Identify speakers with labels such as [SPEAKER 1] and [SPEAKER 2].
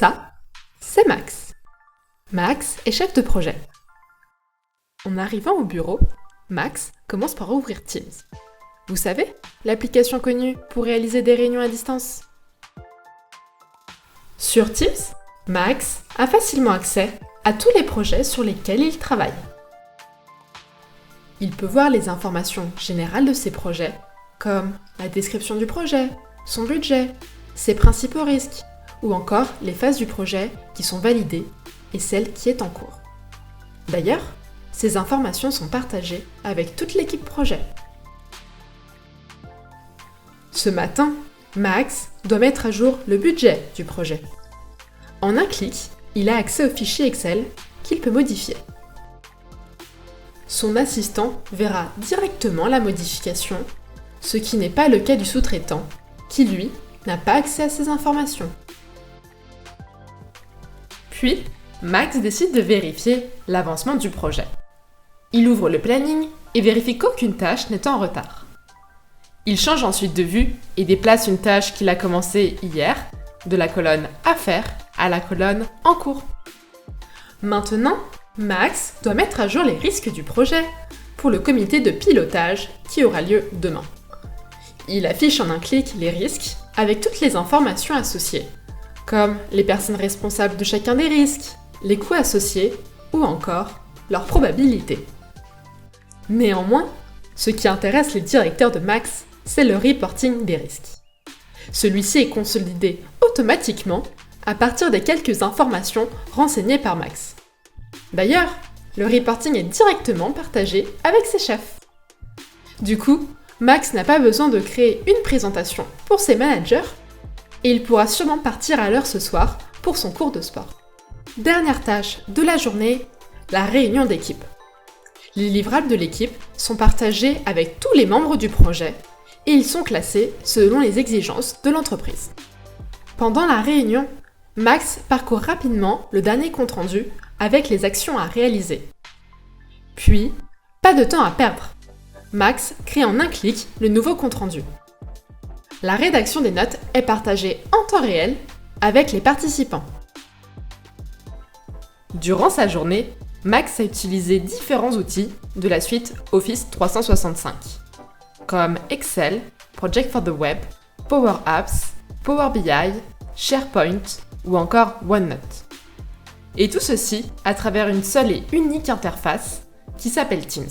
[SPEAKER 1] Ça, c'est Max. Max est chef de projet. En arrivant au bureau, Max commence par ouvrir Teams. Vous savez, l'application connue pour réaliser des réunions à distance. Sur Teams, Max a facilement accès à tous les projets sur lesquels il travaille. Il peut voir les informations générales de ses projets, comme la description du projet, son budget, ses principaux risques, ou encore les phases du projet qui sont validées et celle qui est en cours. D'ailleurs, ces informations sont partagées avec toute l'équipe projet. Ce matin, Max doit mettre à jour le budget du projet. En un clic, il a accès au fichier Excel qu'il peut modifier. Son assistant verra directement la modification, ce qui n'est pas le cas du sous-traitant, qui lui n'a pas accès à ces informations. Puis, Max décide de vérifier l'avancement du projet. Il ouvre le planning et vérifie qu'aucune tâche n'est en retard. Il change ensuite de vue et déplace une tâche qu'il a commencée hier de la colonne « À faire » à la colonne « En cours ». Maintenant, Max doit mettre à jour les risques du projet pour le comité de pilotage qui aura lieu demain. Il affiche en un clic les risques avec toutes les informations associées, comme les personnes responsables de chacun des risques, les coûts associés ou encore leur probabilité. Néanmoins, ce qui intéresse les directeurs de Max, c'est le reporting des risques. Celui-ci est consolidé automatiquement à partir des quelques informations renseignées par Max. D'ailleurs, le reporting est directement partagé avec ses chefs. Du coup, Max n'a pas besoin de créer une présentation pour ses managers et il pourra sûrement partir à l'heure ce soir pour son cours de sport. Dernière tâche de la journée, la réunion d'équipe. Les livrables de l'équipe sont partagés avec tous les membres du projet et ils sont classés selon les exigences de l'entreprise. Pendant la réunion, Max parcourt rapidement le dernier compte-rendu avec les actions à réaliser. Puis, pas de temps à perdre. Max crée en un clic le nouveau compte-rendu. La rédaction des notes est partagée en temps réel avec les participants. Durant sa journée, Max a utilisé différents outils de la suite Office 365, comme Excel, Project for the Web, Power Apps, Power BI, SharePoint ou encore OneNote. Et tout ceci à travers une seule et unique interface qui s'appelle Teams.